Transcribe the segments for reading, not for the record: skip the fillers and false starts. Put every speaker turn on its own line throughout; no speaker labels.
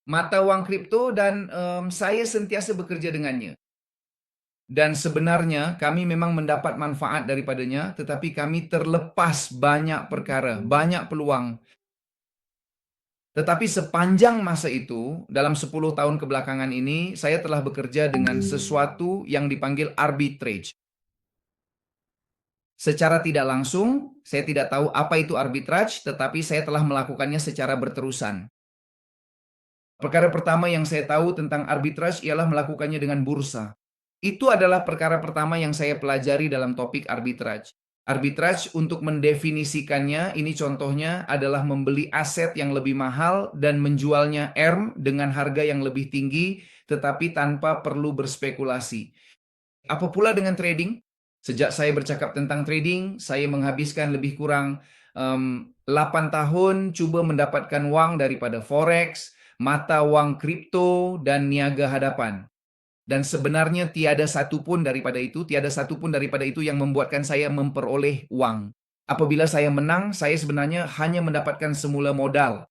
mata uang kripto dan saya sentiasa bekerja dengannya. Dan sebenarnya kami memang mendapat manfaat daripadanya, tetapi kami terlepas banyak perkara, banyak peluang. Tetapi sepanjang masa itu, dalam 10 tahun kebelakangan ini, saya telah bekerja dengan sesuatu yang dipanggil arbitrage. Secara tidak langsung, saya tidak tahu apa itu arbitrage, tetapi saya telah melakukannya secara berterusan. Perkara pertama yang saya tahu tentang arbitrage ialah melakukannya dengan bursa. Itu adalah perkara pertama yang saya pelajari dalam topik arbitrage. Arbitrage untuk mendefinisikannya, ini contohnya adalah membeli aset yang lebih mahal dan menjualnya ERM dengan harga yang lebih tinggi, tetapi tanpa perlu berspekulasi. Apa pula dengan trading? Sejak saya bercakap tentang trading, saya menghabiskan lebih kurang 8 tahun coba mendapatkan uang daripada forex, mata uang kripto, dan niaga hadapan. Dan sebenarnya tiada satu pun daripada itu yang membuatkan saya memperoleh uang. Apabila saya menang, saya sebenarnya hanya mendapatkan semula modal.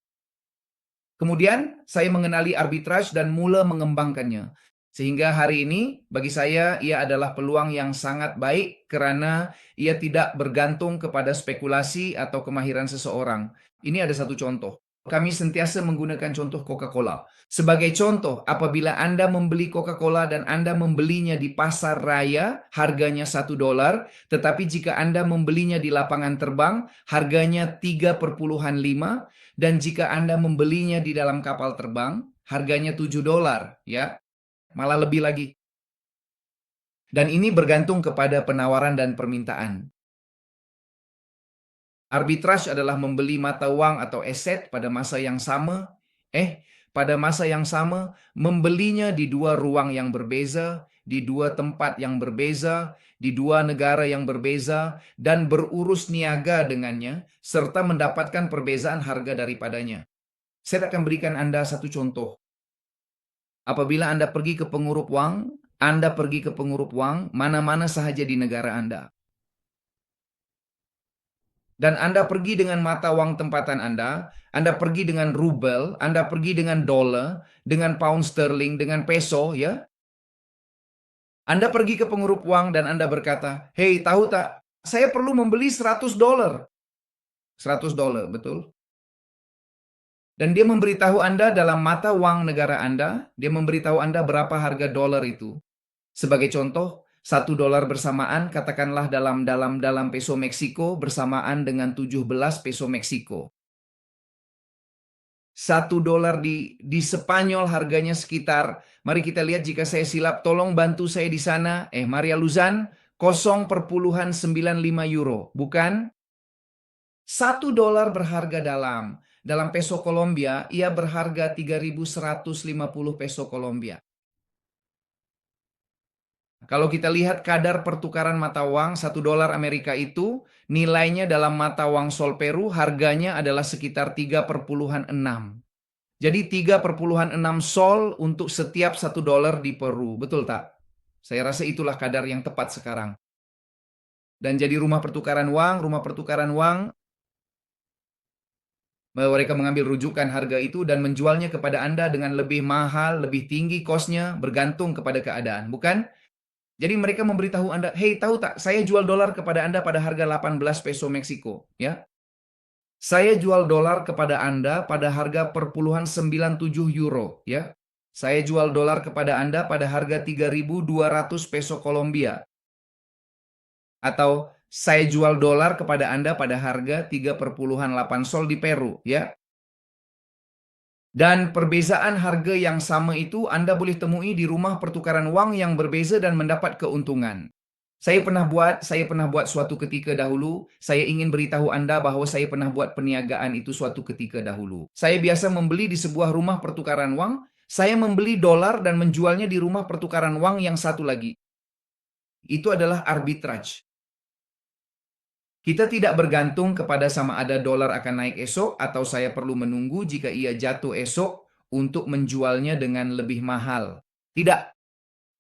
Kemudian saya mengenali arbitrage dan mula mengembangkannya. Sehingga hari ini bagi saya ia adalah peluang yang sangat baik karena ia tidak bergantung kepada spekulasi atau kemahiran seseorang. Ini ada satu contoh. Kami sentiasa menggunakan contoh Coca-Cola. Sebagai contoh, apabila Anda membeli Coca-Cola dan Anda membelinya di pasar raya, harganya $1, tetapi jika Anda membelinya di lapangan terbang, harganya 3,5, dan jika Anda membelinya di dalam kapal terbang, harganya $7, ya. Malah lebih lagi. Dan ini bergantung kepada penawaran dan permintaan. Arbitrage adalah membeli mata uang atau aset pada masa yang sama. Pada masa yang sama, membelinya di dua ruang yang berbeza, di dua tempat yang berbeza, di dua negara yang berbeza, dan berurus niaga dengannya, serta mendapatkan perbezaan harga daripadanya. Saya akan berikan Anda satu contoh. Apabila Anda pergi ke pengurup uang, mana-mana sahaja di negara Anda. Dan Anda pergi dengan mata uang tempatan Anda pergi dengan rubel, Anda pergi dengan dolar, dengan pound sterling, dengan peso, ya. Anda pergi ke pengurup uang dan Anda berkata, "Hei, tahu tak, saya perlu membeli $100." $100, betul? Dan dia memberitahu Anda dalam mata uang negara Anda, dia memberitahu Anda berapa harga dolar itu. Sebagai contoh, $1 bersamaan katakanlah dalam peso Meksiko bersamaan dengan 17 peso Meksiko. $1 di Spanyol harganya sekitar, mari kita lihat jika saya silap, tolong bantu saya di sana. Maria Luzan, 0,95 euro, bukan? $1 berharga dalam peso Kolombia, ia berharga 3.150 peso Kolombia. Kalau kita lihat kadar pertukaran mata uang, $1 Amerika itu nilainya dalam mata uang Sol Peru harganya adalah sekitar 3,6. Jadi 3,6 sol untuk setiap $1 di Peru. Betul tak? Saya rasa itulah kadar yang tepat sekarang. Dan jadi rumah pertukaran uang, mereka mengambil rujukan harga itu dan menjualnya kepada Anda dengan lebih mahal, lebih tinggi kosnya, bergantung kepada keadaan. Bukan? Jadi mereka memberitahu Anda, "Hei, tahu tak, saya jual dolar kepada Anda pada harga 18 peso Meksiko." Ya. Saya jual dolar kepada Anda pada harga per puluhan 97 euro. Ya. Saya jual dolar kepada Anda pada harga 3.200 peso Kolombia. Atau saya jual dolar kepada Anda pada harga 3,8 sol di Peru. Ya. Dan perbezaan harga yang sama itu Anda boleh temui di rumah pertukaran uang yang berbeza dan mendapat keuntungan. Saya pernah buat suatu ketika dahulu, saya ingin beritahu Anda bahwa saya pernah buat perniagaan itu suatu ketika dahulu. Saya biasa membeli di sebuah rumah pertukaran uang, saya membeli dolar dan menjualnya di rumah pertukaran uang yang satu lagi. Itu adalah arbitrage. Kita tidak bergantung kepada sama ada dolar akan naik esok atau saya perlu menunggu jika ia jatuh esok untuk menjualnya dengan lebih mahal. Tidak.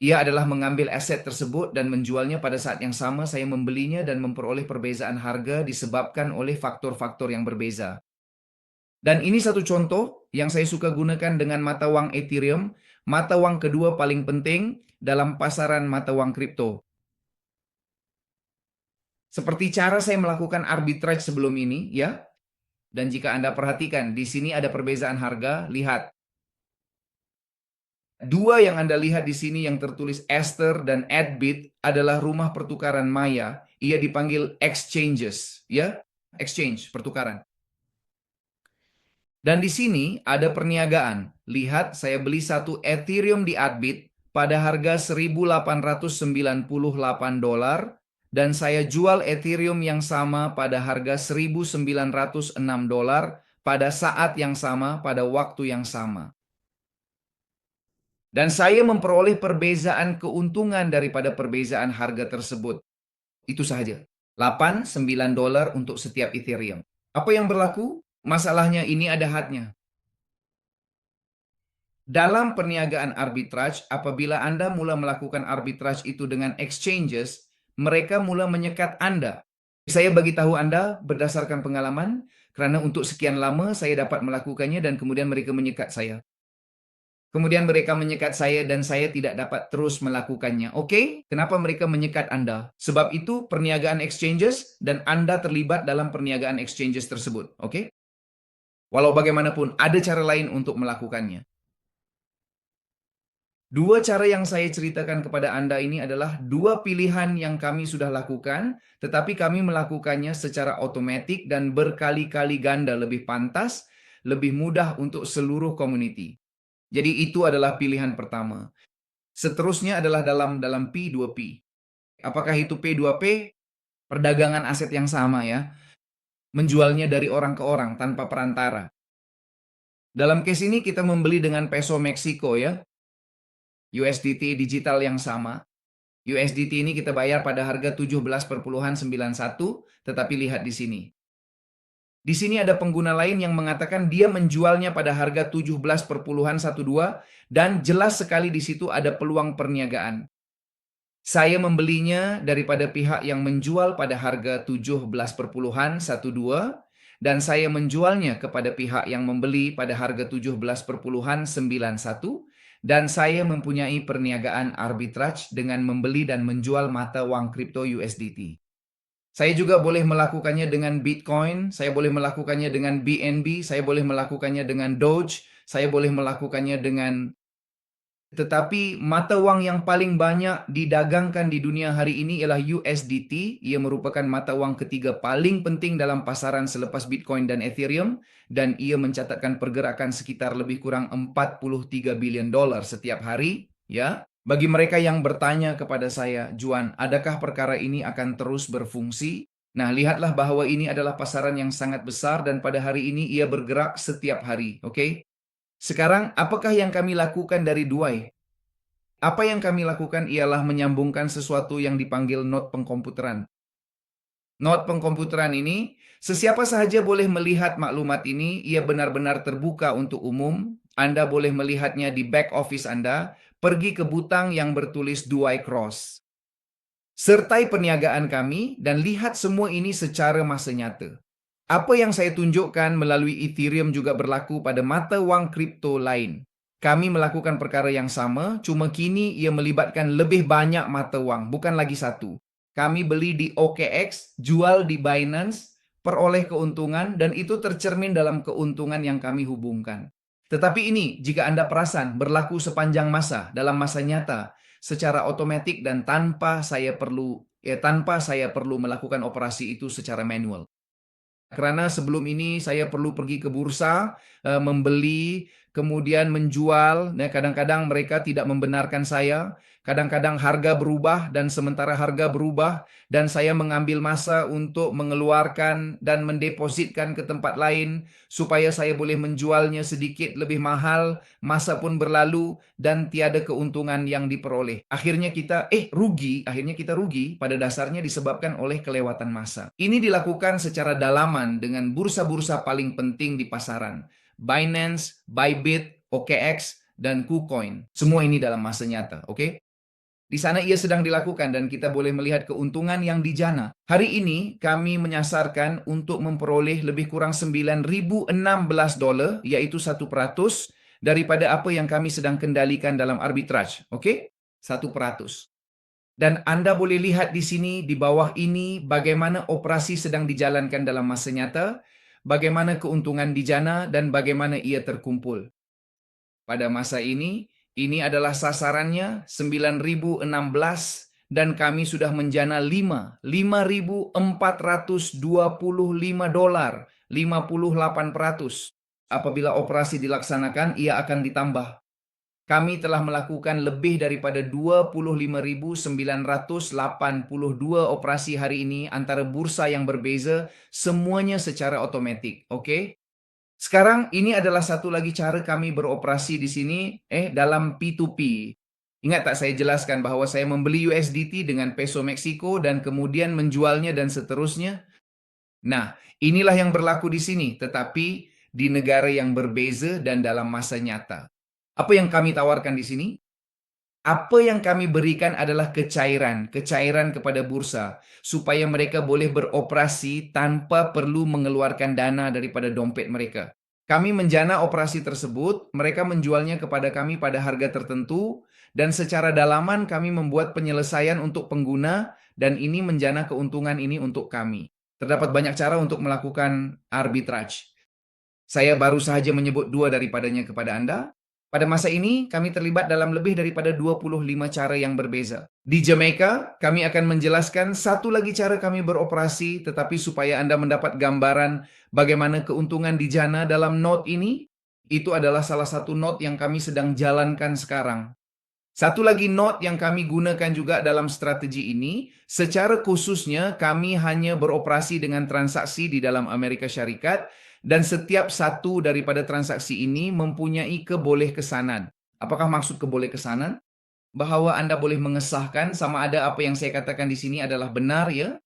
Ia adalah mengambil aset tersebut dan menjualnya pada saat yang sama saya membelinya dan memperoleh perbezaan harga disebabkan oleh faktor-faktor yang berbeza. Dan ini satu contoh yang saya suka gunakan dengan mata uang Ethereum, mata uang kedua paling penting dalam pasaran mata uang kripto. Seperti cara saya melakukan arbitrage sebelum ini, ya. Dan jika Anda perhatikan, di sini ada perbedaan harga, lihat. Dua yang Anda lihat di sini yang tertulis Ether dan Adbit adalah rumah pertukaran maya. Ia dipanggil exchanges, ya. Exchange, pertukaran. Dan di sini ada perniagaan. Lihat, saya beli satu Ethereum di Adbit pada harga $1.898 dan saya jual Ethereum yang sama pada harga $1.906 pada saat yang sama, pada waktu yang sama. Dan saya memperoleh perbezaan keuntungan daripada perbezaan harga tersebut. Itu saja. $89 untuk setiap Ethereum. Apa yang berlaku? Masalahnya ini ada hadnya. Dalam perniagaan arbitrage, apabila Anda mula melakukan arbitrage itu dengan exchanges, mereka mula menyekat Anda. Saya bagi tahu Anda berdasarkan pengalaman, karena untuk sekian lama saya dapat melakukannya dan kemudian mereka menyekat saya. Kemudian mereka menyekat saya dan saya tidak dapat terus melakukannya. Oke, kenapa mereka menyekat Anda? Sebab itu perniagaan exchanges dan Anda terlibat dalam perniagaan exchanges tersebut. Oke? Walau bagaimanapun, ada cara lain untuk melakukannya. Dua cara yang saya ceritakan kepada Anda ini adalah dua pilihan yang kami sudah lakukan, tetapi kami melakukannya secara otomatis dan berkali-kali ganda lebih pantas, lebih mudah untuk seluruh community. Jadi itu adalah pilihan pertama. Seterusnya adalah dalam P2P. Apakah itu P2P? Perdagangan aset yang sama ya. Menjualnya dari orang ke orang tanpa perantara. Dalam case ini kita membeli dengan peso Meksiko ya. USDT digital yang sama. USDT ini kita bayar pada harga 17,91, tetapi lihat di sini. Di sini ada pengguna lain yang mengatakan dia menjualnya pada harga 17,12 dan jelas sekali di situ ada peluang perniagaan. Saya membelinya daripada pihak yang menjual pada harga 17,12 dan saya menjualnya kepada pihak yang membeli pada harga 17,91 dan saya mempunyai perniagaan arbitrage dengan membeli dan menjual mata uang kripto USDT. Saya juga boleh melakukannya dengan Bitcoin, saya boleh melakukannya dengan BNB, saya boleh melakukannya dengan Doge, saya boleh melakukannya dengan... Tetapi mata uang yang paling banyak didagangkan di dunia hari ini ialah USDT. Ia merupakan mata uang ketiga paling penting dalam pasaran selepas Bitcoin dan Ethereum. Dan ia mencatatkan pergerakan sekitar lebih kurang $43 billion setiap hari. Ya. Bagi mereka yang bertanya kepada saya, Juan, adakah perkara ini akan terus berfungsi? Nah, lihatlah bahwa ini adalah pasaran yang sangat besar dan pada hari ini ia bergerak setiap hari. Oke? Sekarang, apakah yang kami lakukan dari Duai? Apa yang kami lakukan ialah menyambungkan sesuatu yang dipanggil node pengkomputeran. Node pengkomputeran ini, sesiapa sahaja boleh melihat maklumat ini, ia benar-benar terbuka untuk umum. Anda boleh melihatnya di back office Anda, pergi ke butang yang bertulis Duai Cross. Sertai perniagaan kami dan lihat semua ini secara masa nyata. Apa yang saya tunjukkan melalui Ethereum juga berlaku pada mata wang kripto lain. Kami melakukan perkara yang sama, cuma kini ia melibatkan lebih banyak mata wang, bukan lagi satu. Kami beli di OKX, jual di Binance, peroleh keuntungan, dan itu tercermin dalam keuntungan yang kami hubungkan. Tetapi ini, jika Anda perasan, berlaku sepanjang masa, dalam masa nyata, secara otomatis dan tanpa saya perlu melakukan operasi itu secara manual. Karena sebelum ini saya perlu pergi ke bursa, membeli, kemudian menjual. Nah, kadang-kadang mereka tidak membenarkan saya. Kadang-kadang harga berubah dan sementara harga berubah dan saya mengambil masa untuk mengeluarkan dan mendepositkan ke tempat lain supaya saya boleh menjualnya sedikit lebih mahal. Masa pun berlalu dan tiada keuntungan yang diperoleh. Akhirnya kita rugi pada dasarnya disebabkan oleh kelewatan masa. Ini dilakukan secara dalaman dengan bursa-bursa paling penting di pasaran. Binance, Bybit, OKX, dan KuCoin. Semua ini dalam masa nyata, oke? Di sana ia sedang dilakukan dan kita boleh melihat keuntungan yang dijana. Hari ini kami menyasarkan untuk memperoleh lebih kurang $9.016, yaitu 1% daripada apa yang kami sedang kendalikan dalam arbitrage. Oke? 1%. Dan Anda boleh lihat di sini, di bawah ini, bagaimana operasi sedang dijalankan dalam masa nyata, bagaimana keuntungan dijana, dan bagaimana ia terkumpul. Pada masa ini adalah sasarannya 9.016 dan kami sudah menjana 5.425 dolar, 58%. Apabila operasi dilaksanakan, ia akan ditambah. Kami telah melakukan lebih daripada 25.982 operasi hari ini antara bursa yang berbeza, semuanya secara otomatis. Oke? Sekarang ini adalah satu lagi cara kami beroperasi di sini dalam P2P. Ingat tak saya jelaskan bahwa saya membeli USDT dengan peso Meksiko dan kemudian menjualnya dan seterusnya? Nah, inilah yang berlaku di sini, tetapi di negara yang berbeza dan dalam masa nyata. Apa yang kami tawarkan di sini? Apa yang kami berikan adalah kecairan kepada bursa, supaya mereka boleh beroperasi tanpa perlu mengeluarkan dana daripada dompet mereka. Kami menjana operasi tersebut, mereka menjualnya kepada kami pada harga tertentu, dan secara dalaman kami membuat penyelesaian untuk pengguna, dan ini menjana keuntungan ini untuk kami. Terdapat banyak cara untuk melakukan arbitrage. Saya baru saja menyebut dua daripadanya kepada Anda. Pada masa ini, kami terlibat dalam lebih daripada 25 cara yang berbeza. Di Jamaica, kami akan menjelaskan satu lagi cara kami beroperasi, tetapi supaya Anda mendapat gambaran bagaimana keuntungan di Jana dalam note ini, itu adalah salah satu note yang kami sedang jalankan sekarang. Satu lagi note yang kami gunakan juga dalam strategi ini, secara khususnya kami hanya beroperasi dengan transaksi di dalam Amerika Syarikat, dan setiap satu daripada transaksi ini mempunyai kebolehkesanan. Apakah maksud kebolehkesanan? Bahwa Anda boleh mengesahkan sama ada apa yang saya katakan di sini adalah benar, ya.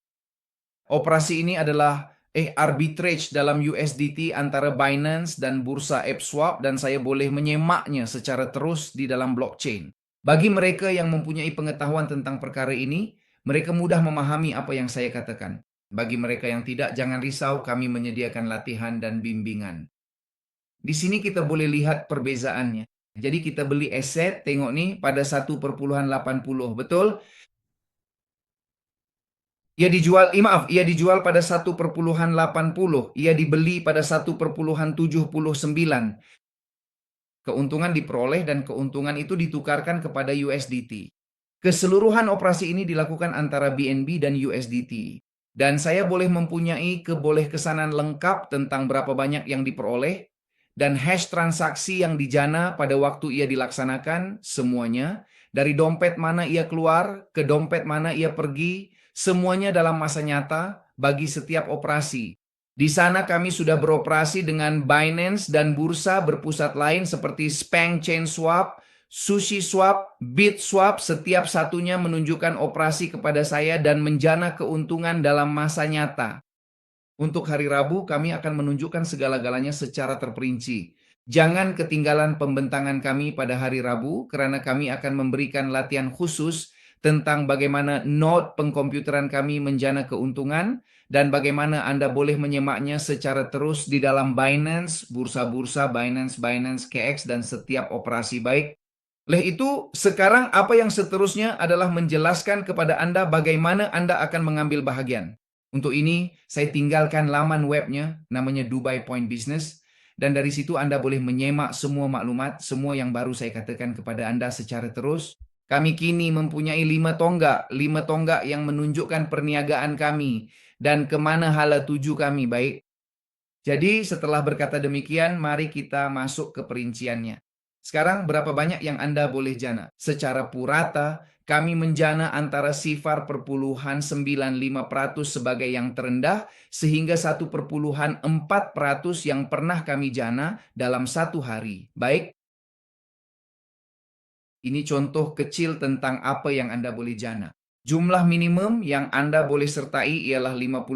Operasi ini adalah arbitrage dalam USDT antara Binance dan bursa AppSwap, dan saya boleh menyemaknya secara terus di dalam blockchain. Bagi mereka yang mempunyai pengetahuan tentang perkara ini, mereka mudah memahami apa yang saya katakan. Bagi mereka yang tidak, jangan risau, kami menyediakan latihan dan bimbingan. Di sini kita boleh lihat perbezaannya. Jadi kita beli aset, tengok nih, pada 1,80, betul? Ia dijual pada 1,80. Ia dibeli pada 1,79. Keuntungan diperoleh dan keuntungan itu ditukarkan kepada USDT. Keseluruhan operasi ini dilakukan antara BNB dan USDT. Dan saya boleh mempunyai kebolehkesanan lengkap tentang berapa banyak yang diperoleh dan hash transaksi yang dijana pada waktu ia dilaksanakan, semuanya. Dari dompet mana ia keluar, ke dompet mana ia pergi, semuanya dalam masa nyata bagi setiap operasi. Di sana kami sudah beroperasi dengan Binance dan bursa berpusat lain seperti Spank Chain Swap, Sushi Swap, BitSwap, setiap satunya menunjukkan operasi kepada saya dan menjana keuntungan dalam masa nyata. Untuk hari Rabu, kami akan menunjukkan segala-galanya secara terperinci. Jangan ketinggalan pembentangan kami pada hari Rabu, karena kami akan memberikan latihan khusus tentang bagaimana node pengkomputeran kami menjana keuntungan, dan bagaimana Anda boleh menyemaknya secara terus di dalam Binance, bursa-bursa Binance, Binance KX, dan setiap operasi baik. Oleh itu, sekarang apa yang seterusnya adalah menjelaskan kepada Anda bagaimana Anda akan mengambil bahagian. Untuk ini, saya tinggalkan laman webnya, namanya Dubai Point Business, dan dari situ Anda boleh menyemak semua maklumat, semua yang baru saya katakan kepada Anda secara terus. Kami kini mempunyai 5 tonggak yang menunjukkan perniagaan kami, dan kemana hala tuju kami, baik. Jadi setelah berkata demikian, mari kita masuk ke perinciannya. Sekarang berapa banyak yang Anda boleh jana? Secara purata, kami menjana antara sifar perpuluhan 95% sebagai yang terendah, sehingga 1,4% yang pernah kami jana dalam satu hari. Baik, ini contoh kecil tentang apa yang Anda boleh jana. Jumlah minimum yang Anda boleh sertai ialah $50.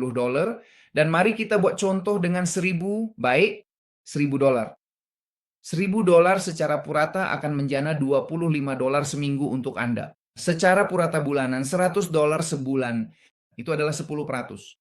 Dan mari kita buat contoh dengan 1.000, baik, $1.000. $1.000 secara purata akan menjana $25 seminggu untuk Anda. Secara purata bulanan, $100 sebulan. Itu adalah 10%.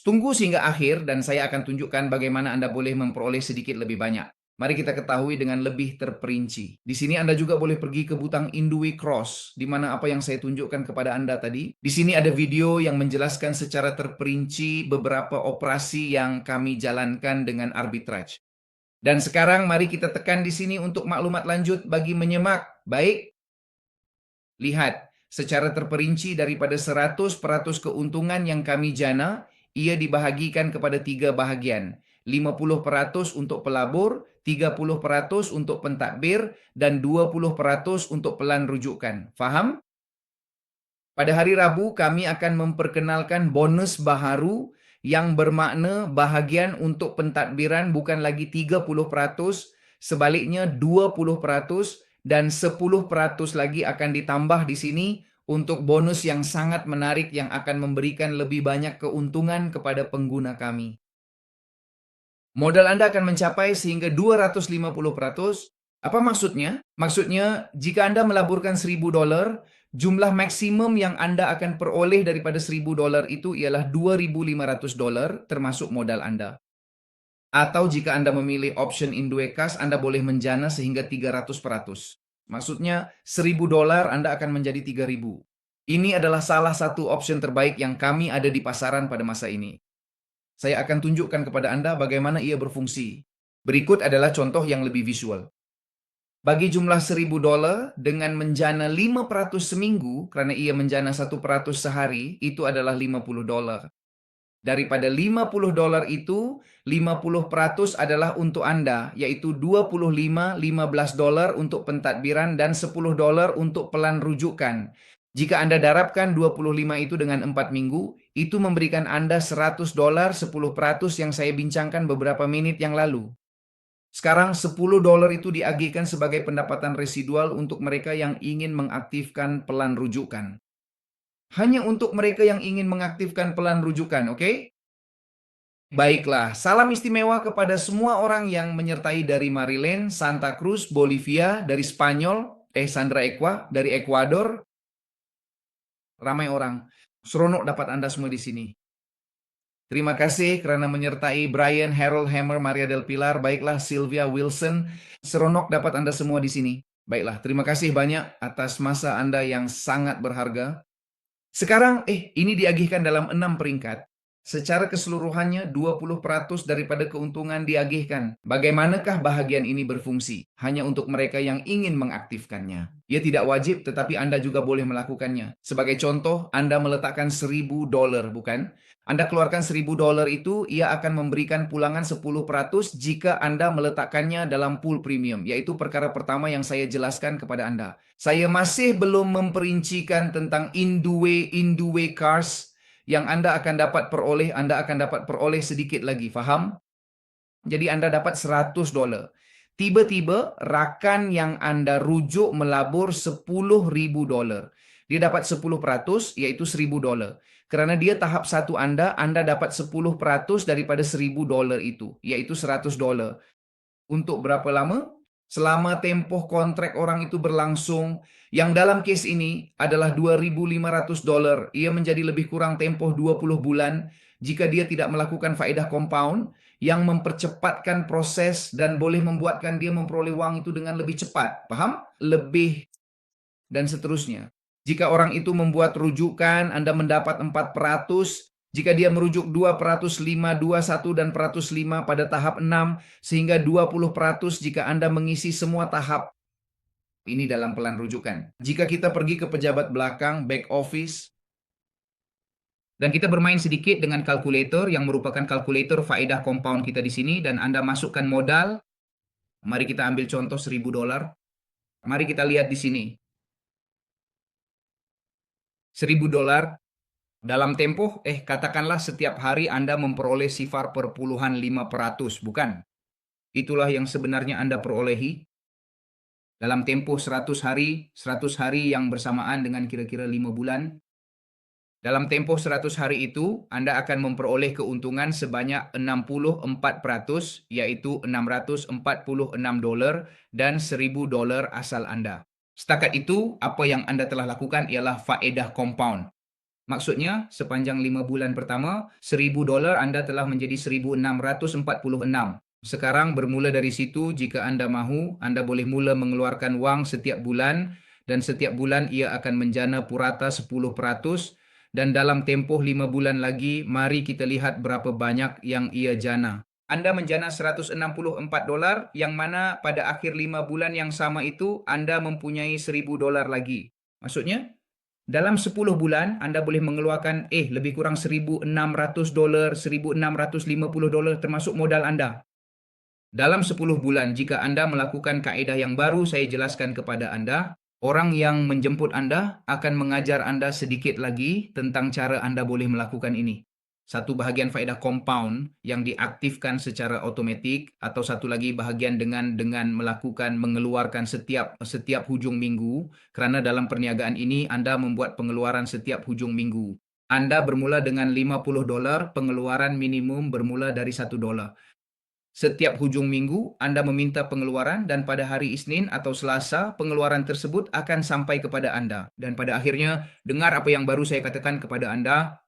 Tunggu hingga akhir dan saya akan tunjukkan bagaimana Anda boleh memperoleh sedikit lebih banyak. Mari kita ketahui dengan lebih terperinci. Di sini Anda juga boleh pergi ke butang Indue Cross, di mana apa yang saya tunjukkan kepada Anda tadi. Di sini ada video yang menjelaskan secara terperinci beberapa operasi yang kami jalankan dengan arbitrage. Dan sekarang mari kita tekan di sini untuk maklumat lanjut bagi menyemak. Baik, lihat, secara terperinci daripada 100% keuntungan yang kami jana, ia dibahagikan kepada 3 bahagian. 50% untuk pelabur, 30% untuk pentadbir, dan 20% untuk pelan rujukan. Faham? Pada hari Rabu, kami akan memperkenalkan bonus baharu yang bermakna bahagian untuk pentadbiran bukan lagi 30%, sebaliknya 20% dan 10% lagi akan ditambah di sini untuk bonus yang sangat menarik yang akan memberikan lebih banyak keuntungan kepada pengguna kami. Modal Anda akan mencapai sehingga 250%. Apa maksudnya? Maksudnya, jika Anda melaburkan $1.000, jumlah maksimum yang Anda akan peroleh daripada $1.000 itu ialah $2.500 termasuk modal Anda. Atau jika Anda memilih option Indue Cash, Anda boleh menjana sehingga 300%. Maksudnya, $1.000 Anda akan menjadi 3.000. Ini adalah salah satu option terbaik yang kami ada di pasaran pada masa ini. Saya akan tunjukkan kepada Anda bagaimana ia berfungsi. Berikut adalah contoh yang lebih visual. Bagi jumlah $1.000 dengan menjana 5% seminggu, karena ia menjana 1% sehari, itu adalah $50. Daripada $50 itu, 50% adalah untuk Anda, yaitu $15 untuk pentadbiran dan $10 untuk pelan rujukan. Jika Anda darabkan 25 itu dengan 4 minggu, itu memberikan Anda $100, 10% yang saya bincangkan beberapa menit yang lalu. Sekarang $10 itu diagihkan sebagai pendapatan residual untuk mereka yang ingin mengaktifkan pelan rujukan. Hanya untuk mereka yang ingin mengaktifkan pelan rujukan, oke? Baiklah, salam istimewa kepada semua orang yang menyertai dari Maryland, Santa Cruz, Bolivia, dari Spanyol, Sandra Equa, dari Ekuador. Ramai orang. Seronok dapat Anda semua di sini. Terima kasih karena menyertai Brian, Harold Hammer, Maria Del Pilar. Baiklah, Sylvia Wilson. Seronok dapat Anda semua di sini. Baiklah, terima kasih banyak atas masa Anda yang sangat berharga. Sekarang, ini diagihkan dalam 6 peringkat. Secara keseluruhannya, 20% daripada keuntungan diagihkan. Bagaimanakah bahagian ini berfungsi? Hanya untuk mereka yang ingin mengaktifkannya. Ia tidak wajib, tetapi Anda juga boleh melakukannya. Sebagai contoh, Anda meletakkan $1.000, bukan? Anda keluarkan $1.000 itu, ia akan memberikan pulangan 10% jika Anda meletakkannya dalam pool premium, yaitu perkara pertama yang saya jelaskan kepada Anda. Saya masih belum memperincikan tentang Indue Cars yang Anda akan dapat peroleh sedikit lagi, faham? Jadi Anda dapat $100. Tiba-tiba rakan yang Anda rujuk melabur $10.000. Dia dapat 10%, yaitu $1.000. Karena dia tahap 1 Anda dapat 10% daripada $1.000 itu, yaitu $100. Untuk berapa lama? Selama tempoh kontrak orang itu berlangsung, yang dalam case ini adalah $2.500. Ia menjadi lebih kurang tempoh 20 bulan jika dia tidak melakukan faedah compound yang mempercepatkan proses dan boleh membuatkan dia memperoleh uang itu dengan lebih cepat. Paham? Lebih dan seterusnya. Jika orang itu membuat rujukan, Anda mendapat 4%. Jika dia merujuk 2%, 5, 21, dan 5 pada tahap 6, sehingga 20% jika Anda mengisi semua tahap ini dalam pelan rujukan. Jika kita pergi ke pejabat belakang, back office, dan kita bermain sedikit dengan kalkulator yang merupakan kalkulator faedah compound kita di sini, dan Anda masukkan modal. Mari kita ambil contoh $1.000. Mari kita lihat di sini. $1.000 dalam tempoh, katakanlah setiap hari Anda memperoleh sifar perpuluhan 5%, bukan? Itulah yang sebenarnya Anda perolehi dalam tempoh 100 hari yang bersamaan dengan kira-kira 5 bulan. Dalam tempoh 100 hari itu, Anda akan memperoleh keuntungan sebanyak 64%, yaitu $646 dan $1.000 asal Anda. Setakat itu, apa yang Anda telah lakukan ialah faedah compound. Maksudnya, sepanjang 5 bulan pertama, $1,000 Anda telah menjadi 1,646. Sekarang bermula dari situ, jika Anda mahu, Anda boleh mula mengeluarkan wang setiap bulan dan setiap bulan ia akan menjana purata 10% dan dalam tempoh 5 bulan lagi, mari kita lihat berapa banyak yang ia jana. Anda menjana $164 yang mana pada akhir 5 bulan yang sama itu Anda mempunyai $1,000 lagi. Maksudnya, dalam 10 bulan, Anda boleh mengeluarkan lebih kurang $1,600, $1,650 termasuk modal Anda. Dalam 10 bulan, jika Anda melakukan kaedah yang baru saya jelaskan kepada Anda, orang yang menjemput Anda akan mengajar Anda sedikit lagi tentang cara Anda boleh melakukan ini. Satu bahagian faedah compound yang diaktifkan secara otomatik atau satu lagi bahagian dengan melakukan mengeluarkan setiap hujung minggu kerana dalam perniagaan ini Anda membuat pengeluaran setiap hujung minggu. Anda bermula dengan $50, pengeluaran minimum bermula dari $1. Setiap hujung minggu, Anda meminta pengeluaran dan pada hari Isnin atau Selasa, pengeluaran tersebut akan sampai kepada Anda. Dan pada akhirnya, dengar apa yang baru saya katakan kepada Anda,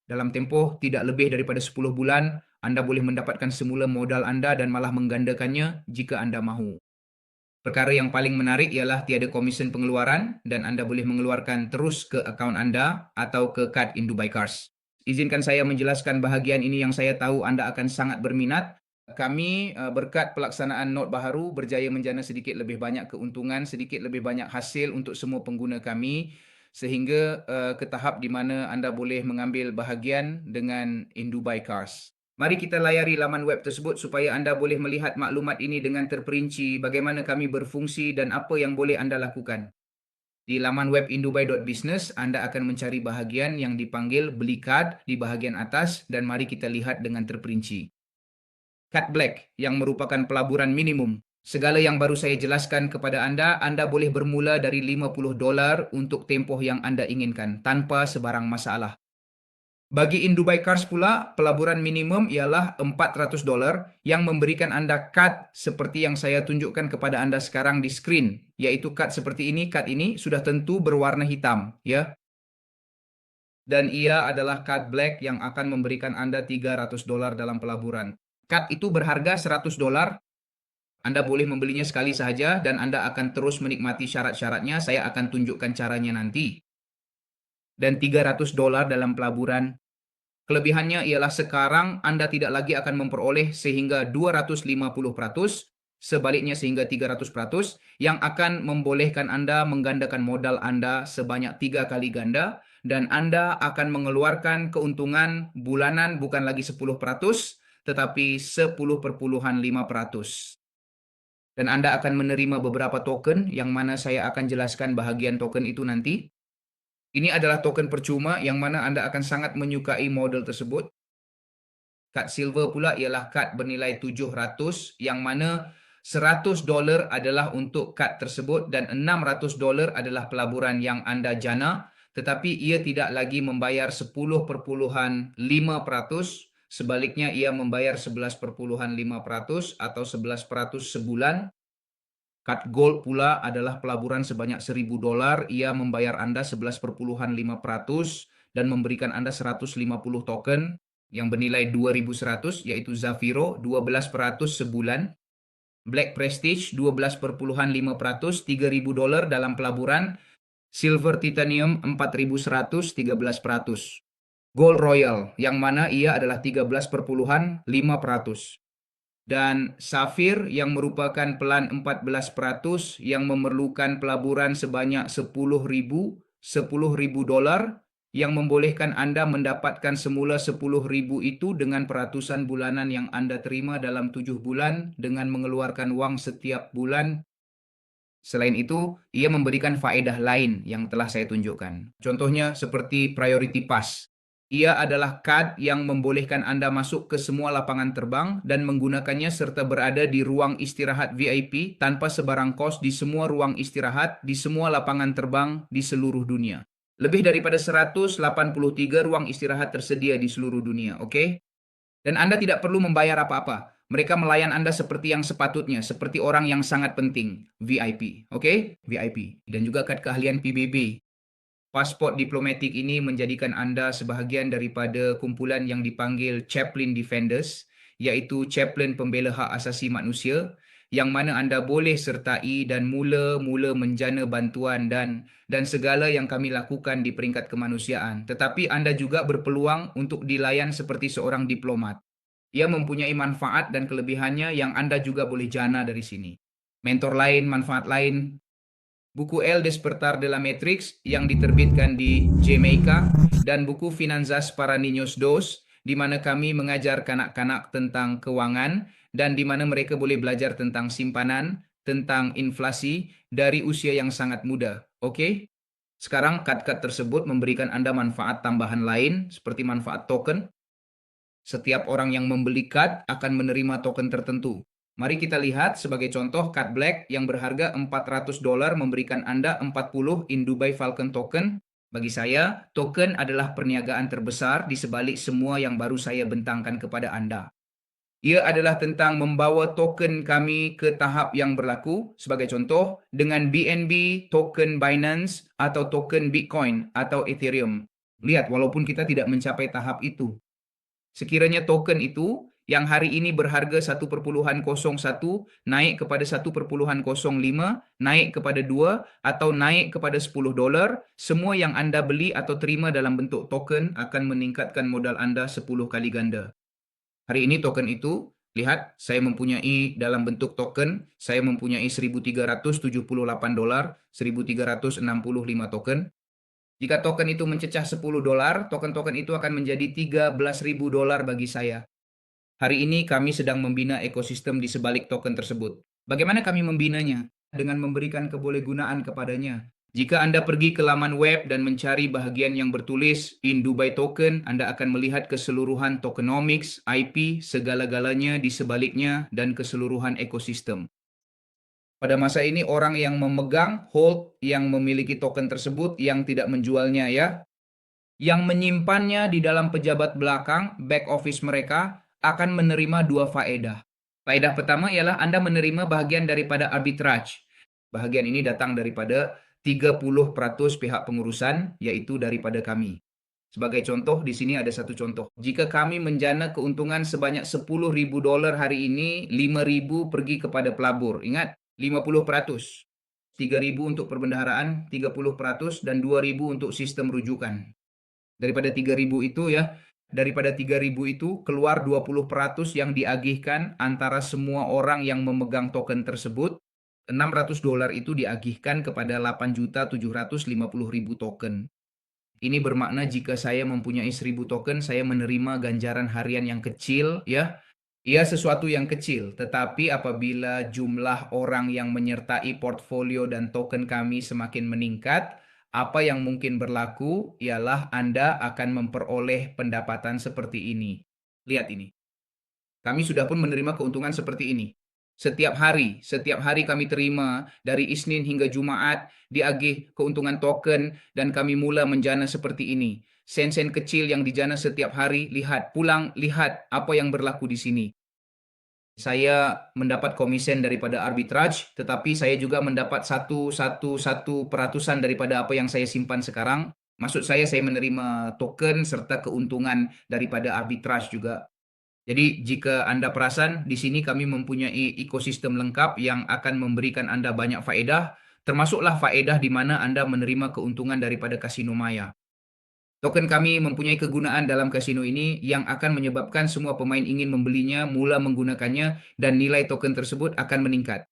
dalam tempoh tidak lebih daripada 10 bulan, Anda boleh mendapatkan semula modal Anda dan malah menggandakannya jika Anda mahu. Perkara yang paling menarik ialah tiada komisen pengeluaran dan Anda boleh mengeluarkan terus ke akaun Anda atau ke kad Indubai Cars. Izinkan saya menjelaskan bahagian ini yang saya tahu Anda akan sangat berminat. Kami berkat pelaksanaan not baharu berjaya menjana sedikit lebih banyak keuntungan, sedikit lebih banyak hasil untuk semua pengguna kami sehingga ke tahap di mana anda boleh mengambil bahagian dengan Indubai Cars. Mari kita layari laman web tersebut supaya anda boleh melihat maklumat ini dengan terperinci, bagaimana kami berfungsi dan apa yang boleh anda lakukan. Di laman web indubai.business, Anda akan mencari bahagian yang dipanggil beli kad di bahagian atas dan mari kita lihat dengan terperinci. Kad Black yang merupakan pelaburan minimum. Segala yang baru saya jelaskan kepada Anda boleh bermula dari $50 untuk tempoh yang Anda inginkan tanpa sebarang masalah. Bagi Indubai Cars pula, pelaburan minimum ialah $400 yang memberikan Anda kad seperti yang saya tunjukkan kepada Anda sekarang di skrin, yaitu kad seperti ini. Kad ini sudah tentu berwarna hitam, ya. Dan ia adalah kad black yang akan memberikan Anda $300 dalam pelaburan. Kad itu berharga $100. Anda boleh membelinya sekali sahaja dan Anda akan terus menikmati syarat-syaratnya. Saya akan tunjukkan caranya nanti. Dan $300 dalam pelaburan. Kelebihannya ialah sekarang Anda tidak lagi akan memperoleh sehingga 250%, sebaliknya sehingga 300%, yang akan membolehkan Anda menggandakan modal Anda sebanyak 3 kali ganda, dan Anda akan mengeluarkan keuntungan bulanan bukan lagi 10%, tetapi 10,5%. Dan Anda akan menerima beberapa token yang mana saya akan jelaskan bahagian token itu nanti. Ini adalah token percuma yang mana Anda akan sangat menyukai model tersebut. Kad silver pula ialah kad bernilai 700 yang mana $100 adalah untuk kad tersebut dan $600 adalah pelaburan yang Anda jana, tetapi ia tidak lagi membayar 10,5%, sebaliknya ia membayar 11,5% atau 11% sebulan. Kad gold pula adalah pelaburan sebanyak $1,000, ia membayar Anda 11,5% dan memberikan Anda 150 token yang bernilai 2.100, yaitu Zafiro 12% sebulan. Black Prestige 12,5%, $3,000 dalam pelaburan. Silver Titanium 4.100, 13%. Gold Royal yang mana ia adalah 13,5%. Dan Safir yang merupakan pelan 14% yang memerlukan pelaburan sebanyak $10,000 yang membolehkan Anda mendapatkan semula 10,000 itu dengan peratusan bulanan yang Anda terima dalam 7 bulan dengan mengeluarkan wang setiap bulan. Selain itu, ia memberikan faedah lain yang telah saya tunjukkan. Contohnya seperti Priority Pass. Ia adalah kad yang membolehkan Anda masuk ke semua lapangan terbang dan menggunakannya serta berada di ruang istirahat VIP tanpa sebarang kos di semua ruang istirahat di semua lapangan terbang di seluruh dunia. Lebih daripada 183 ruang istirahat tersedia di seluruh dunia, oke? Dan Anda tidak perlu membayar apa-apa. Mereka melayan Anda seperti yang sepatutnya, seperti orang yang sangat penting, VIP, oke? VIP. Dan juga kad keahlian PBB. Pasport diplomatik ini menjadikan Anda sebahagian daripada kumpulan yang dipanggil Chaplain Defenders, iaitu Chaplain Pembela Hak Asasi Manusia, yang mana Anda boleh sertai dan mula-mula menjana bantuan dan segala yang kami lakukan di peringkat kemanusiaan. Tetapi Anda juga berpeluang untuk dilayan seperti seorang diplomat. Ia mempunyai manfaat dan kelebihannya yang Anda juga boleh jana dari sini. Mentor lain, manfaat lain, buku El Despertar de la Matrix yang diterbitkan di Jamaica, dan buku Finanzas para Niños Dos, di mana kami mengajar kanak-kanak tentang keuangan dan di mana mereka boleh belajar tentang simpanan, tentang inflasi dari usia yang sangat muda. Oke? Sekarang kad-kad tersebut memberikan Anda manfaat tambahan lain seperti manfaat token. Setiap orang yang membeli kad akan menerima token tertentu. Mari kita lihat sebagai contoh kad Black yang berharga $400 memberikan Anda 40 in Dubai Falcon token. Bagi saya, token adalah perniagaan terbesar di sebalik semua yang baru saya bentangkan kepada Anda. Ia adalah tentang membawa token kami ke tahap yang berlaku. Sebagai contoh, dengan BNB, token Binance, atau token Bitcoin atau Ethereum. Lihat, walaupun kita tidak mencapai tahap itu, sekiranya token itu yang hari ini berharga 1,01 naik kepada 1,05, naik kepada 2, atau naik kepada $10, semua yang Anda beli atau terima dalam bentuk token akan meningkatkan modal Anda 10 kali ganda. Hari ini token itu, lihat, saya mempunyai dalam bentuk token, saya mempunyai $1,378, 1,365 token. Jika token itu mencecah $10, token-token itu akan menjadi $13.000 bagi saya. Hari ini kami sedang membina ekosistem di sebalik token tersebut. Bagaimana kami membinanya? Dengan memberikan kebolehgunaan kepadanya. Jika Anda pergi ke laman web dan mencari bahagian yang bertulis In Dubai Token, Anda akan melihat keseluruhan tokenomics, IP, segala-galanya di sebaliknya, dan keseluruhan ekosistem. Pada masa ini orang yang memegang, hold, yang memiliki token tersebut, yang tidak menjualnya ya, yang menyimpannya di dalam pejabat belakang, back office mereka, akan menerima dua faedah. Faedah pertama ialah Anda menerima bahagian daripada arbitrage. Bahagian ini datang daripada 30% pihak pengurusan, yaitu daripada kami. Sebagai contoh, di sini ada satu contoh. Jika kami menjana keuntungan sebanyak $10.000 hari ini, 5.000 pergi kepada pelabur. Ingat, 50%. 3.000 untuk perbendaharaan, 30%, dan 2.000 untuk sistem rujukan. Daripada 3.000 itu ya, daripada 3.000 itu keluar 20% yang diagihkan antara semua orang yang memegang token tersebut. $600 itu diagihkan kepada 8.750.000 token. Ini bermakna jika saya mempunyai 1.000 token, saya menerima ganjaran harian yang kecil ya. Ia sesuatu yang kecil, tetapi apabila jumlah orang yang menyertai portfolio dan token kami semakin meningkat, apa yang mungkin berlaku ialah Anda akan memperoleh pendapatan seperti ini. Lihat ini. Kami sudah pun menerima keuntungan seperti ini. Setiap hari kami terima dari Isnin hingga Jumaat diagih keuntungan token dan kami mula menjana seperti ini. Sen-sen kecil yang dijana setiap hari, lihat, pulang, lihat apa yang berlaku di sini. Saya mendapat komisen daripada arbitrage, tetapi saya juga mendapat satu peratusan daripada apa yang saya simpan sekarang. Maksud saya menerima token serta keuntungan daripada arbitrage juga. Jadi jika Anda perasan, di sini kami mempunyai ekosistem lengkap yang akan memberikan Anda banyak faedah, termasuklah faedah di mana Anda menerima keuntungan daripada kasino maya. Token kami mempunyai kegunaan dalam kasino ini yang akan menyebabkan semua pemain ingin membelinya, mula menggunakannya, dan nilai token tersebut akan meningkat.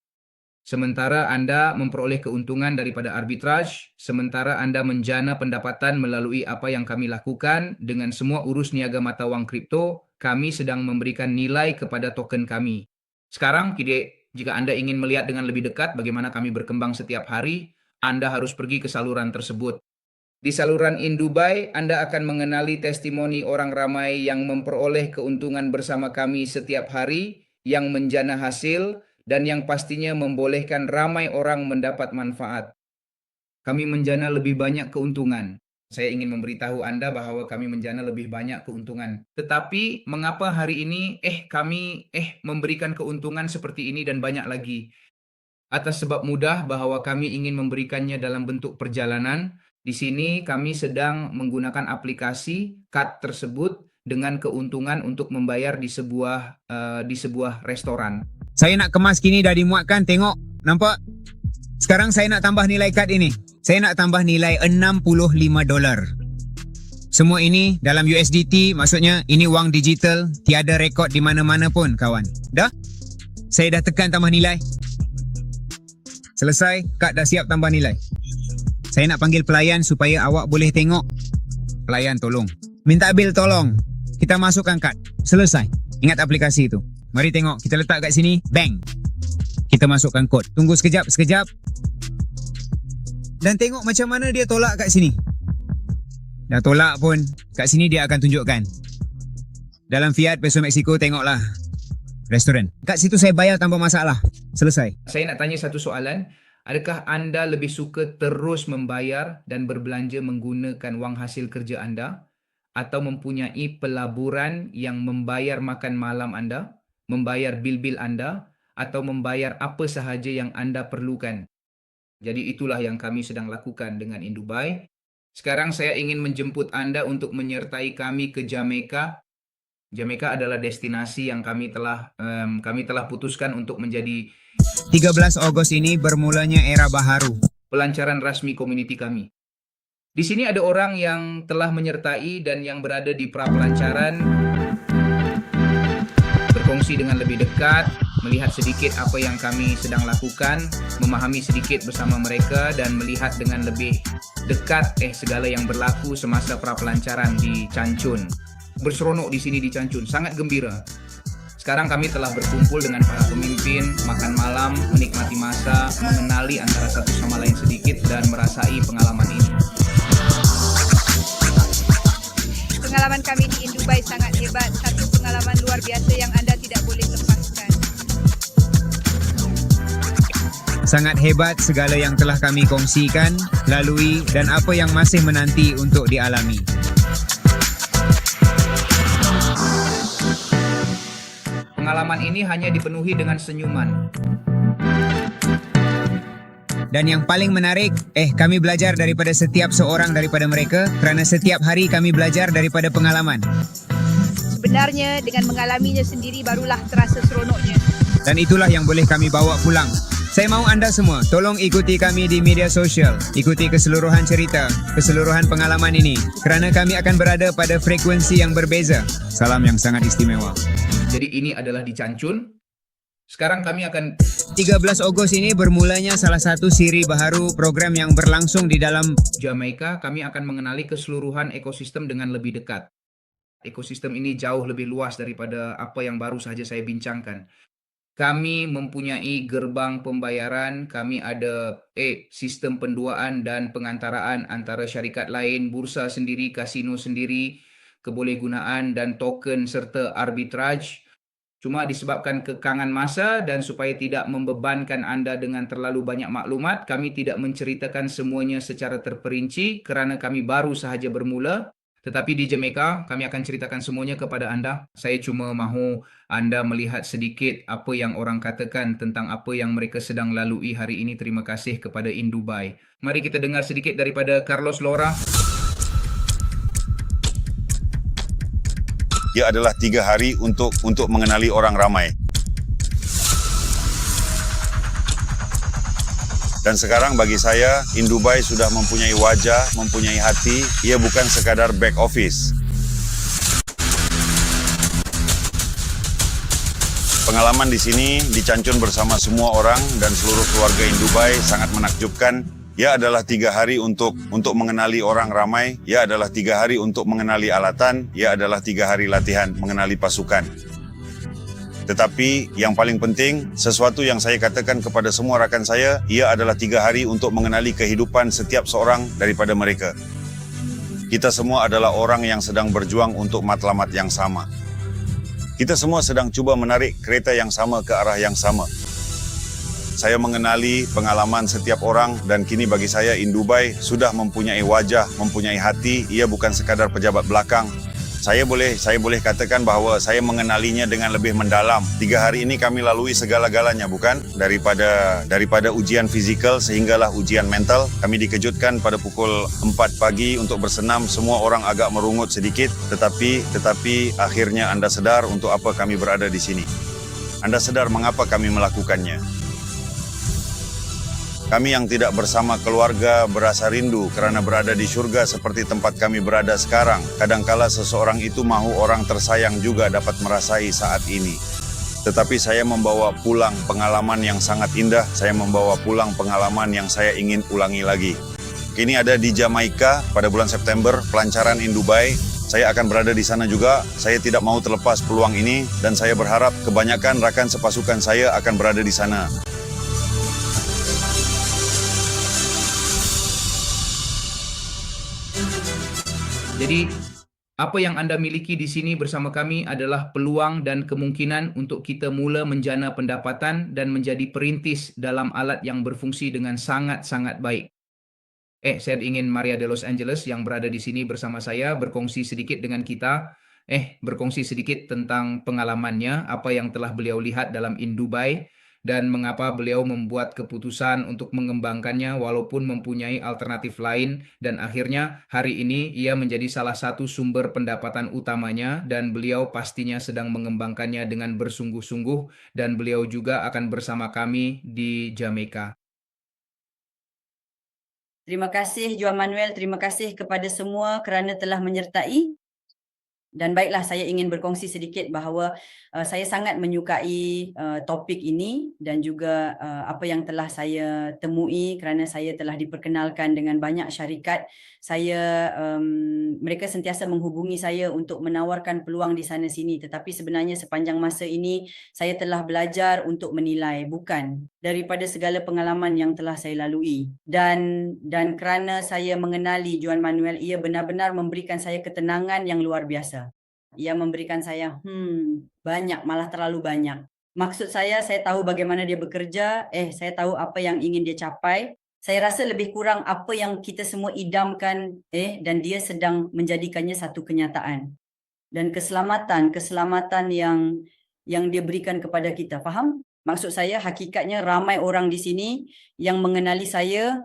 Sementara Anda memperoleh keuntungan daripada arbitrage, sementara Anda menjana pendapatan melalui apa yang kami lakukan dengan semua urus niaga mata wang kripto, kami sedang memberikan nilai kepada token kami. Sekarang, jika Anda ingin melihat dengan lebih dekat bagaimana kami berkembang setiap hari, Anda harus pergi ke saluran tersebut. Di saluran In Dubai, Anda akan mengenali testimoni orang ramai yang memperoleh keuntungan bersama kami setiap hari, yang menjana hasil, dan yang pastinya membolehkan ramai orang mendapat manfaat. Kami menjana lebih banyak keuntungan. Saya ingin memberitahu Anda bahwa kami menjana lebih banyak keuntungan. Tetapi mengapa hari ini kami memberikan keuntungan seperti ini dan banyak lagi? Atas sebab mudah bahwa kami ingin memberikannya dalam bentuk perjalanan. Di sini kami sedang menggunakan aplikasi kad tersebut dengan keuntungan untuk membayar di sebuah restoran.
Saya nak kemas kini dah dimuatkan, tengok, nampak? Sekarang saya nak tambah nilai kad ini. Saya nak tambah nilai $65. Semua ini dalam USDT, maksudnya ini wang digital, tiada rekod di mana-mana pun, kawan. Dah? Saya dah tekan tambah nilai. Selesai, kad dah siap tambah nilai. Saya nak panggil pelayan supaya awak boleh tengok. Pelayan, tolong. Minta bil, tolong. Kita masukkan kad. Selesai. Ingat aplikasi itu. Mari tengok, kita letak kat sini. Bang. Kita masukkan kod. Tunggu sekejap. Dan tengok macam mana dia tolak kat sini. Dah tolak pun, kat sini dia akan tunjukkan. Dalam Fiat Peso Mexico, tengoklah. Restoran. Kat situ saya bayar tanpa masalah. Selesai.
Saya nak tanya satu soalan. Adakah anda lebih suka terus membayar dan berbelanja menggunakan wang hasil kerja anda? Atau mempunyai pelaburan yang membayar makan malam anda? Membayar bil-bil anda? Atau membayar apa sahaja yang anda perlukan? Jadi itulah yang kami sedang lakukan dengan Indubai. Sekarang saya ingin menjemput anda untuk menyertai kami ke Jamaica. Jamaica adalah destinasi yang kami telah putuskan untuk menjadi
13 Ogos ini bermulanya era baharu.
pelancaran rasmi komuniti kami. Di sini ada orang yang telah menyertai dan yang berada di pra-pelancaran, berkongsi dengan lebih dekat, melihat sedikit apa yang kami sedang lakukan, memahami sedikit bersama mereka dan melihat dengan lebih dekat segala yang berlaku semasa pra-pelancaran di Cancun. Berseronok di sini di Cancun, sangat gembira. Sekarang kami telah berkumpul dengan para pemimpin, makan malam, menikmati masa, mengenali antara satu sama lain sedikit dan merasai pengalaman ini.
Pengalaman kami di Indubai sangat hebat, satu pengalaman luar biasa yang anda tidak boleh lepaskan.
Sangat hebat segala yang telah kami kongsikan, lalui dan apa yang masih menanti untuk dialami.
Pengalaman ini hanya dipenuhi dengan senyuman.
Dan yang paling menarik, kami belajar daripada setiap seorang daripada mereka kerana setiap hari kami belajar daripada pengalaman.
Sebenarnya dengan mengalaminya sendiri barulah terasa seronoknya.
Dan itulah yang boleh kami bawa pulang. Saya mahu anda semua, tolong ikuti kami di media sosial. Ikuti keseluruhan cerita, keseluruhan pengalaman ini. Kerana kami akan berada pada frekuensi yang berbeza. Salam yang sangat istimewa.
Jadi ini adalah di Cancun. Sekarang kami akan
13 Ogos ini bermulanya salah satu siri baharu program yang berlangsung di dalam
Jamaica. Kami akan mengenali keseluruhan ekosistem dengan lebih dekat. Ekosistem ini jauh lebih luas daripada apa yang baru saja saya bincangkan. Kami mempunyai gerbang pembayaran, kami ada sistem penduaan dan pengantaraan antara syarikat lain, bursa sendiri, kasino sendiri, kebolehgunaan dan token serta arbitrage. Cuma disebabkan kekangan masa dan supaya tidak membebankan anda dengan terlalu banyak maklumat, kami tidak menceritakan semuanya secara terperinci kerana kami baru sahaja bermula. Tetapi di Jamaica, kami akan ceritakan semuanya kepada anda. Saya cuma mahu anda melihat sedikit apa yang orang katakan tentang apa yang mereka sedang lalui hari ini. Terima kasih kepada Indubai. Mari kita dengar sedikit daripada Carlos Lora.
Ia adalah 3 hari untuk mengenali orang ramai. Dan sekarang bagi saya, Indubai sudah mempunyai wajah, mempunyai hati. Ia bukan sekadar back office. Pengalaman di sini, di Cancun bersama semua orang dan seluruh keluarga Indubai sangat menakjubkan. Ia adalah 3 hari untuk mengenali orang ramai. Ia adalah 3 hari untuk mengenali alatan. Ia adalah 3 hari latihan mengenali pasukan. Tetapi yang paling penting, sesuatu yang saya katakan kepada semua rakan saya, ia adalah 3 hari untuk mengenali kehidupan setiap seorang daripada mereka. Kita semua adalah orang yang sedang berjuang untuk matlamat yang sama. Kita semua sedang cuba menarik kereta yang sama ke arah yang sama. Saya mengenali pengalaman setiap orang dan kini bagi saya Indubai sudah mempunyai wajah, mempunyai hati. Ia bukan sekadar pejabat belakang. Saya boleh katakan bahwa saya mengenalinya dengan lebih mendalam. 3 hari ini kami lalui segala-galanya, bukan? Daripada ujian fizikal sehinggalah ujian mental. Kami dikejutkan pada pukul 4 pagi untuk bersenam. Semua orang agak merungut sedikit, tetapi akhirnya Anda sedar untuk apa kami berada di sini. Anda sedar mengapa kami melakukannya. Kami yang tidak bersama keluarga berasa rindu kerana berada di syurga seperti tempat kami berada sekarang. Kadangkala seseorang itu mahu orang tersayang juga dapat merasai saat ini. Tetapi saya membawa pulang pengalaman yang sangat indah. Saya membawa pulang pengalaman yang saya ingin ulangi lagi. Kini ada di Jamaika pada bulan September, pelancaran Indubai. Saya akan berada di sana juga. Saya tidak mau terlepas peluang ini dan saya berharap kebanyakan rakan sepasukan saya akan berada di sana.
Jadi, apa yang Anda miliki di sini bersama kami adalah peluang dan kemungkinan untuk kita mula menjana pendapatan dan menjadi perintis dalam alat yang berfungsi dengan sangat-sangat baik. Saya ingin Maria de Los Angeles yang berada di sini bersama saya berkongsi sedikit dengan kita. Berkongsi sedikit tentang pengalamannya, apa yang telah beliau lihat dalam Indubai, dan mengapa beliau membuat keputusan untuk mengembangkannya walaupun mempunyai alternatif lain, dan akhirnya hari ini ia menjadi salah satu sumber pendapatan utamanya dan beliau pastinya sedang mengembangkannya dengan bersungguh-sungguh dan beliau juga akan bersama kami di Jamaika.
Terima kasih Juan Manuel, terima kasih kepada semua kerana telah menyertai. Dan baiklah, saya ingin berkongsi sedikit bahawa saya sangat menyukai topik ini dan juga apa yang telah saya temui kerana saya telah diperkenalkan dengan banyak syarikat. Mereka sentiasa menghubungi saya untuk menawarkan peluang di sana sini, tetapi sebenarnya sepanjang masa ini saya telah belajar untuk menilai, bukan daripada segala pengalaman yang telah saya lalui. Dan kerana saya mengenali Juan Manuel, ia benar-benar memberikan saya ketenangan yang luar biasa. Ia memberikan saya banyak, malah terlalu banyak. Maksud saya tahu bagaimana dia bekerja, saya tahu apa yang ingin dia capai. Saya rasa lebih kurang apa yang kita semua idamkan, dan dia sedang menjadikannya satu kenyataan. Dan keselamatan yang dia berikan kepada kita. Faham? Maksud saya hakikatnya ramai orang di sini yang mengenali saya.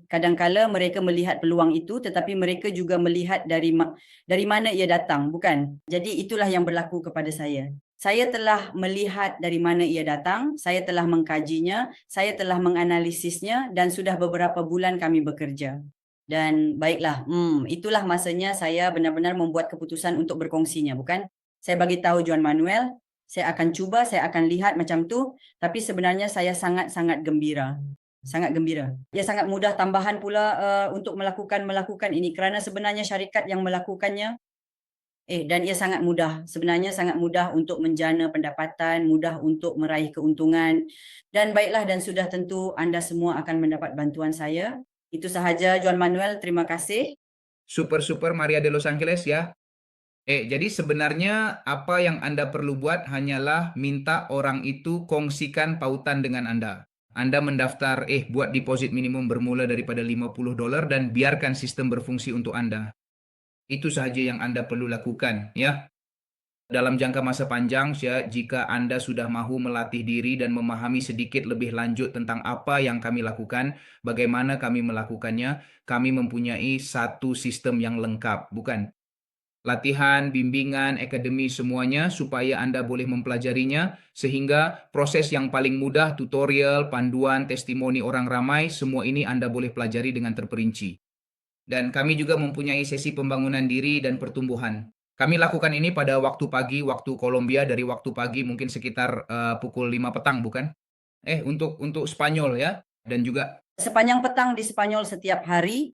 Kadangkala mereka melihat peluang itu, tetapi mereka juga melihat dari mana ia datang, bukan? Jadi itulah yang berlaku kepada saya. Saya telah melihat dari mana ia datang, saya telah mengkajinya, saya telah menganalisisnya dan sudah beberapa bulan kami bekerja. Dan baiklah, itulah masanya saya benar-benar membuat keputusan untuk berkongsinya, bukan? Saya bagi tahu Juan Manuel, saya akan cuba, saya akan lihat macam tu, tapi sebenarnya saya sangat-sangat gembira. Sangat gembira. Ia sangat mudah tambahan pula untuk melakukan ini kerana sebenarnya syarikat yang melakukannya dan ia sangat mudah. Sebenarnya sangat mudah untuk menjana pendapatan, mudah untuk meraih keuntungan. Dan baiklah, dan sudah tentu anda semua akan mendapat bantuan saya. Itu sahaja Juan Manuel, terima kasih.
Super Maria de Los Angeles ya. Jadi sebenarnya apa yang Anda perlu buat hanyalah minta orang itu kongsikan pautan dengan Anda. Anda mendaftar, buat deposit minimum bermula daripada $50 dan biarkan sistem berfungsi untuk Anda. Itu sahaja yang Anda perlu lakukan, ya. Dalam jangka masa panjang, jika Anda sudah mahu melatih diri dan memahami sedikit lebih lanjut tentang apa yang kami lakukan, bagaimana kami melakukannya, kami mempunyai satu sistem yang lengkap, bukan? Latihan, bimbingan, akademi semuanya supaya Anda boleh mempelajarinya sehingga proses yang paling mudah, tutorial, panduan, testimoni orang ramai, semua ini Anda boleh pelajari dengan terperinci. Dan kami juga mempunyai sesi pembangunan diri dan pertumbuhan. Kami lakukan ini pada waktu pagi, waktu Kolombia, dari waktu pagi mungkin sekitar pukul 5 petang, bukan? Untuk Spanyol ya, dan juga
sepanjang petang di Spanyol setiap hari.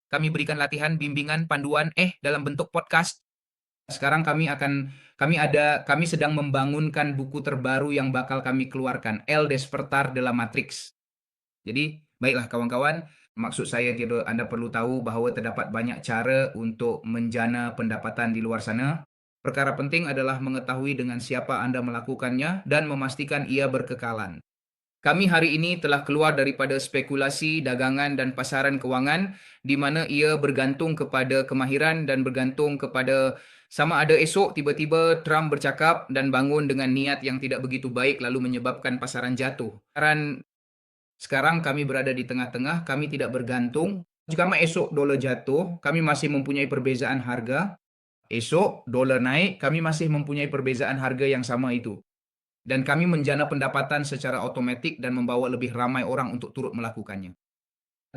Kami berikan latihan, bimbingan, panduan, dalam bentuk podcast. Sekarang kami sedang membangunkan buku terbaru yang bakal kami keluarkan, El Despertar de la Matrix. Jadi, baiklah kawan-kawan, maksud saya Anda perlu tahu bahawa terdapat banyak cara untuk menjana pendapatan di luar sana. Perkara penting adalah mengetahui dengan siapa Anda melakukannya dan memastikan ia berkekalan. Kami hari ini telah keluar daripada spekulasi, dagangan dan pasaran kewangan di mana ia bergantung kepada kemahiran dan bergantung kepada sama ada esok tiba-tiba Trump bercakap dan bangun dengan niat yang tidak begitu baik lalu menyebabkan pasaran jatuh. Sekarang kami berada di tengah-tengah, kami tidak bergantung. Jika esok dolar jatuh, kami masih mempunyai perbezaan harga. Esok dolar naik, kami masih mempunyai perbezaan harga yang sama itu. Dan kami menjana pendapatan secara otomatik dan membawa lebih ramai orang untuk turut melakukannya.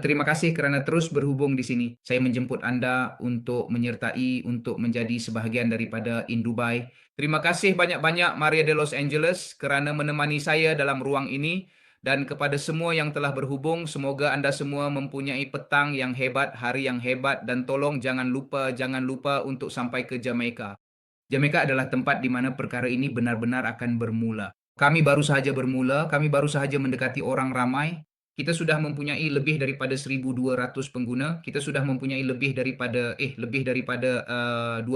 Terima kasih kerana terus berhubung di sini. Saya menjemput anda untuk menyertai, untuk menjadi sebahagian daripada Indubai. Terima kasih banyak-banyak Maria de Los Angeles kerana menemani saya dalam ruang ini. Dan kepada semua yang telah berhubung, semoga anda semua mempunyai petang yang hebat, hari yang hebat. Dan tolong jangan lupa untuk sampai ke Jamaica. Jamaica adalah tempat di mana perkara ini benar-benar akan bermula. Kami baru sahaja bermula, kami baru sahaja mendekati orang ramai. Kita sudah mempunyai lebih daripada 1,200 pengguna. Kita sudah mempunyai lebih daripada 20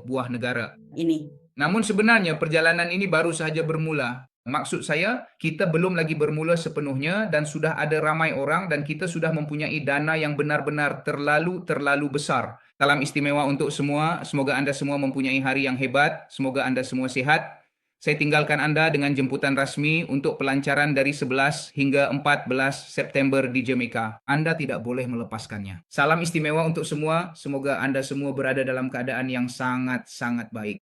buah negara.
Ini.
Namun sebenarnya perjalanan ini baru sahaja bermula. Maksud saya, kita belum lagi bermula sepenuhnya dan sudah ada ramai orang dan kita sudah mempunyai dana yang benar-benar terlalu besar. Salam istimewa untuk semua. Semoga anda semua mempunyai hari yang hebat. Semoga anda semua sihat. Saya tinggalkan anda dengan jemputan rasmi untuk pelancaran dari 11 hingga 14 September di Jamaica. Anda tidak boleh melepaskannya. Salam istimewa untuk semua. Semoga anda semua berada dalam keadaan yang sangat-sangat baik.